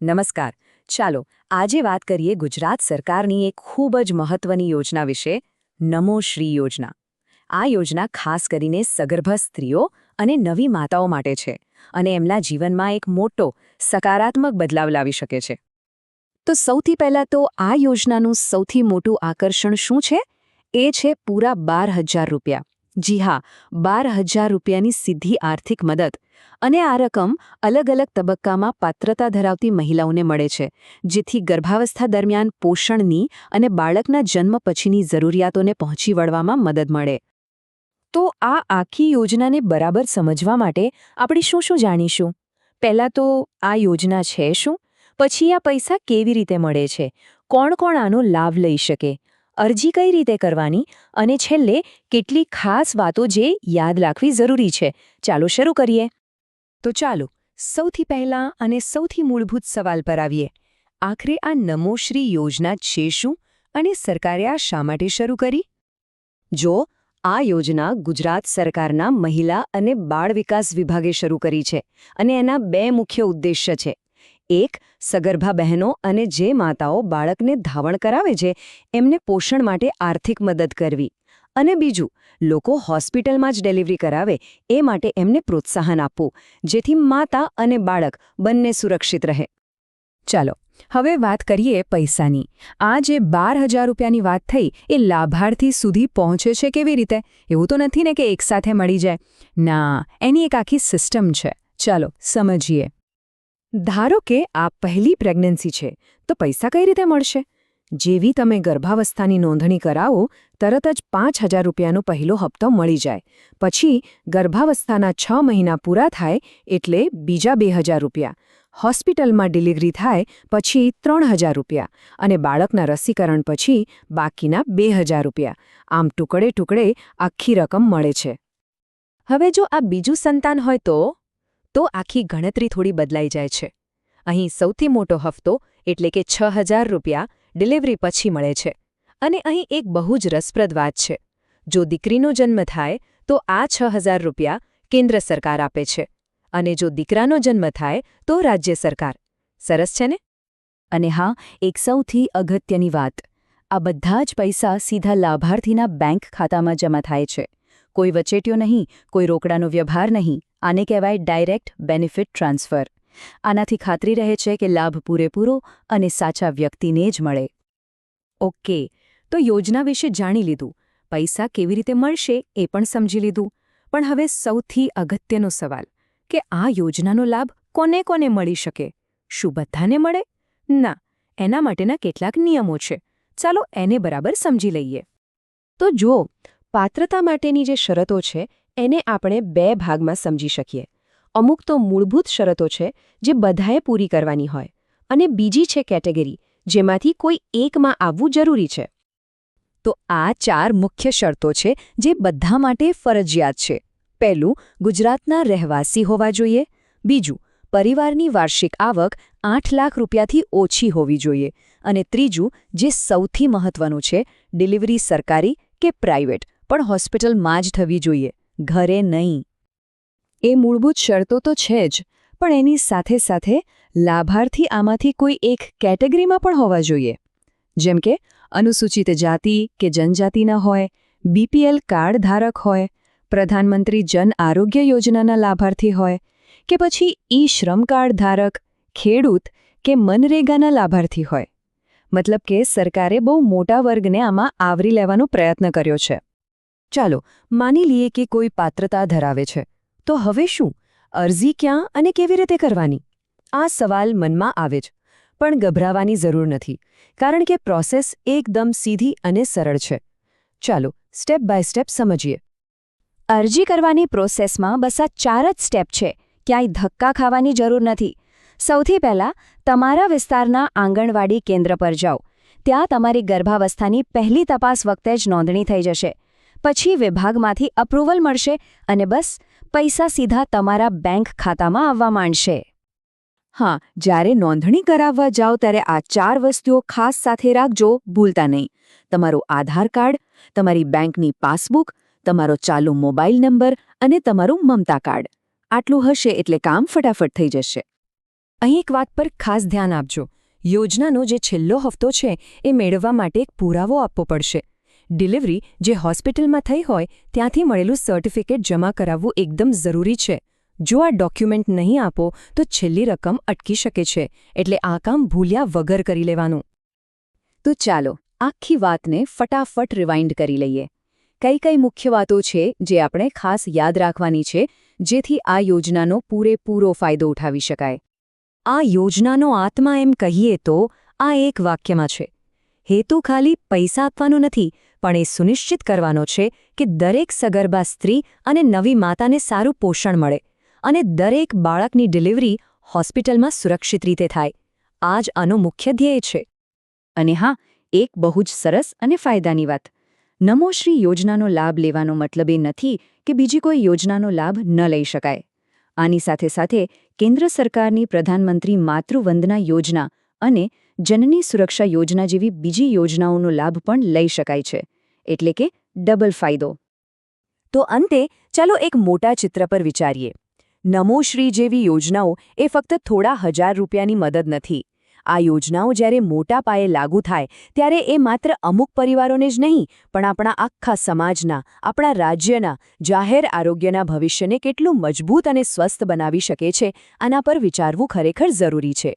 નમસ્કાર. ચાલો આજે વાત કરીએ ગુજરાત સરકારની એક ખૂબ જ મહત્વની યોજના વિશે, નમો શ્રી યોજના. આ યોજના ખાસ કરીને સગર્ભા સ્ત્રીઓ અને નવી માતાઓ માટે છે અને એમના જીવનમાં એક મોટો સકારાત્મક બદલાવ લાવી શકે છે. તો સૌથી પહેલાં તો આ યોજનાનું સૌથી મોટું આકર્ષણ શું છે? એ છે પૂરા 12,000 રૂપિયા. જી હા, 12,000 રૂપિયાની સીધી આર્થિક મદદ. અને આ રકમ અલગ અલગ તબક્કામાં પાત્રતા ધરાવતી મહિલાઓને મળે છે, જેથી ગર્ભાવસ્થા દરમિયાન પોષણની અને બાળકના જન્મ પછીની જરૂરિયાતોને પહોંચી વળવામાં મદદ મળે. તો આ આખી યોજનાને બરાબર સમજવા માટે આપણે શું શું જાણીશું? પહેલાં તો આ યોજના છે શું? પછી આ પૈસા કેવી રીતે મળે છે? કોણ કોણ આનો લાભ લઈ શકે? અરજી કઈ રીતે કરવાની? અને છેલ્લે કેટલીક ખાસ વાતો જે યાદ રાખવી જરૂરી છે. ચાલો શરૂ કરીએ. તો ચાલો સૌથી પહેલાં અને સૌથી મૂળભૂત સવાલ પર આવીએ. આખરે આ નમો શ્રી યોજના છે શું અને સરકારે આ શા માટે શરૂ કરી? જો આ યોજના ગુજરાત સરકારના મહિલા અને બાળ વિકાસ વિભાગે શરૂ કરી છે અને એના બે મુખ્ય ઉદ્દેશ્ય છે. એક, સગર્ભા બહેનો અને જે માતાઓ બાળકને ધાવણ કરાવે છે એમને પોષણ માટે આર્થિક મદદ કરવી. અને બીજું, લોકો હોસ્પિટલમાં જ ડિલિવરી કરાવે એ માટે એમને પ્રોત્સાહન આપવું, જેથી માતા અને બાળક બંને સુરક્ષિત રહે. ચાલો હવે વાત કરીએ પૈસાની. આ જે 12,000 રૂપિયાની વાત થઈ એ લાભાર્થી સુધી પહોંચે છે કેવી રીતે? એવું તો નથી ને કે એકસાથે મળી જાય. ના, એની એક આખી સિસ્ટમ છે. ચાલો સમજીએ. ધારો કે આ પહેલી પ્રેગ્નન્સી છે, તો પૈસા કઈ રીતે મળશે? જેવી તમે ગર્ભાવસ્થાની નોંધણી કરાવો તરત જ 5,000 રૂપિયાનો પહેલો હપ્તો મળી જાય. પછી ગર્ભાવસ્થાના 6 મહિના પૂરા થાય એટલે બીજા 2,000 રૂપિયા. હોસ્પિટલમાં ડિલિવરી થાય પછી 3,000 રૂપિયા અને બાળકના રસીકરણ પછી બાકીના 2,000 રૂપિયા. આમ ટુકડે ટુકડે આખી રકમ મળે છે. હવે જો આ બીજું સંતાન હોય તો આખી ગણતરી થોડી બદલાઈ જાય છે. અહીં સૌથી મોટો હપ્તો એટલે કે 6,000 રૂપિયા ડિલિવરી પછી મળે છે. અને અહીં એક બહુ જ રસપ્રદ વાત છે. જો દીકરીનો જન્મ થાય તો આ 6,000 રૂપિયા કેન્દ્ર સરકાર આપે છે અને જો દીકરાનો જન્મ થાય તો રાજ્ય સરકાર. સરસ છે ને? અને હા, એક સૌથી અગત્યની વાત, આ બધા જ પૈસા સીધા લાભાર્થીના બેંક ખાતામાં જમા થાય છે. કોઈ વચેટિયો નહીં, કોઈ રોકડાનો વ્યવહાર નહીં. આને કહેવાય ડાયરેક્ટ બેનિફિટ ટ્રાન્સફર. આનાથી ખાતરી રહે છે કે લાભ પૂરેપૂરો અને સાચા વ્યક્તિને જ મળે. ઓકે, તો યોજના વિશે જાણી લીધું, પૈસા કેવી રીતે મળશે એ પણ સમજી લીધું. પણ હવે સૌથી અગત્યનો સવાલ, કે આ યોજનાનો લાભ કોને કોને મળી શકે? શું બધાને મળે? ના, એના માટેના કેટલાક નિયમો છે. ચાલો એને બરાબર સમજી લઈએ. તો જુઓ, પાત્રતા માટેની જે શરતો છે એને આપણે બે ભાગમાં સમજી શકીએ. અમુક તો મૂળભૂત શરતો છે જે બધાએ પૂરી કરવાની હોય, અને બીજી છે કેટેગરી જેમાંથી કોઈ એકમાં આવવું જરૂરી છે. તો આ 4 મુખ્ય શરતો છે જે બધા માટે ફરજિયાત છે. પહેલું, ગુજરાતના રહેવાસી હોવા જોઈએ. બીજું, પરિવારની વાર્ષિક આવક 8 લાખ રૂપિયાથી ઓછી હોવી જોઈએ. અને ત્રીજું, જે સૌથી મહત્વનું છે, ડિલિવરી સરકારી કે પ્રાઇવેટ, પણ હોસ્પિટલમાં જ થવી જોઈએ, ઘરે નહીં. એ મૂળભૂત શરતો તો છે જ, પણ એની સાથે સાથે લાભાર્થી આમાંથી કોઈ એક કેટેગરીમાં પણ હોવા જોઈએ. જેમ કે અનુસૂચિત જાતિ કે જનજાતિના હોય, બીપીએલ કાર્ડ ધારક હોય, પ્રધાનમંત્રી જન આરોગ્ય યોજનાના લાભાર્થી હોય, કે પછી ઈ-શ્રમ કાર્ડ ધારક, ખેડૂત કે મનરેગાના લાભાર્થી હોય. મતલબ કે સરકારે બહુ મોટા વર્ગને આમાં આવરી લેવાનો પ્રયત્ન કર્યો છે. ચાલો માની લઈએ કે કોઈ પાત્રતા ધરાવે છે. તો હવે શું? અરજી ક્યાં અને કેવી રીતે કરવાની? આ સવાલ મનમાં આવે જ. પણ ગભરાવાની જરૂર નથી, કારણ કે પ્રોસેસ એકદમ સીધી અને સરળ છે. ચાલો સ્ટેપ બાય સ્ટેપ સમજીએ. અરજી કરવાની પ્રોસેસમાં બસ આ 4 જ સ્ટેપ છે. ક્યાંય ધક્કા ખાવાની જરૂર નથી. સૌથી પહેલાં તમારા વિસ્તારના આંગણવાડી કેન્દ્ર પર જાઓ. ત્યાં તમારી ગર્ભાવસ્થાની પહેલી તપાસ વખતે જ નોંધણી થઈ જશે. પછી વિભાગમાંથી અપ્રુવલ મળશે અને બસ પૈસા સીધા તમારા બેંક ખાતામાં આવવા માંડશે. હા, જ્યારે નોંધણી કરાવવા જાઓ ત્યારે આ 4 વસ્તુઓ ખાસ સાથે રાખજો, ભૂલતા નહીં. તમારું આધાર કાર્ડ, તમારી બેંકની પાસબુક, તમારો ચાલુ મોબાઈલ નંબર અને તમારું મમતા કાર્ડ. આટલું હશે એટલે કામ ફટાફટ થઈ જશે. અહીં એક વાત પર ખાસ ધ્યાન આપજો. યોજનાનો જે છેલ્લો હપ્તો છે એ મેળવવા માટે એક પુરાવો આપવો પડશે. ડિલિવરી જે હોસ્પિટલમાં થઈ હોય ત્યાંથી મળેલું સર્ટિફિકેટ જમા કરાવવું એકદમ જરૂરી છે. જો આ ડોક્યુમેન્ટ નહીં આપો તો છેલ્લી રકમ અટકી શકે છે, એટલે આ કામ ભૂલ્યા વગર કરી લેવાનું. તો ચાલો આખી વાતને ફટાફટ રિવાઇન્ડ કરી લઈએ. કઈ કઈ મુખ્ય વાતો છે જે આપણે ખાસ યાદ રાખવાની છે જેથી આ યોજનાનો પૂરેપૂરો ફાયદો ઉઠાવી શકાય? આ યોજનાનો આત્મા એમ કહીએ તો આ એક વાક્યમાં છે. હેતુ ખાલી પૈસા આપવાનો નથી, પણ એ સુનિશ્ચિત કરવાનો છે કે દરેક સગર્ભા સ્ત્રી અને નવી માતાને સારું પોષણ મળે અને દરેક બાળકની ડિલિવરી હોસ્પિટલમાં સુરક્ષિત રીતે થાય. આ જ આનો મુખ્ય ધ્યેય છે. અને હા, એક બહુ જ સરસ અને ફાયદાની વાત. નમોશ્રી યોજનાનો લાભ લેવાનો મતલબ એ નથી કે બીજી કોઈ યોજનાનો લાભ ન લઈ શકાય. આની સાથે સાથે કેન્દ્ર સરકારની પ્રધાનમંત્રી માતૃવંદના યોજના અને જનની સુરક્ષા યોજના જેવી બીજી યોજનાઓનો લાભ પણ લઈ શકાય છે. એટલે કે ડબલ ફાયદો. તો અંતે ચાલો એક મોટા ચિત્ર પર વિચારીએ. નમોશ્રી જેવી યોજનાઓ એ ફક્ત થોડા હજાર રૂપિયાની મદદ નથી. આ યોજનાઓ જ્યારે મોટા પાયે લાગુ થાય ત્યારે એ માત્ર અમુક પરિવારોને જ નહીં, પણ આપણા આખા સમાજના, આપણા રાજ્યના, જાહેર આરોગ્યના ભવિષ્યને કેટલું મજબૂત અને સ્વસ્થ બનાવી શકે છે, આના પર વિચારવું ખરેખર જરૂરી છે.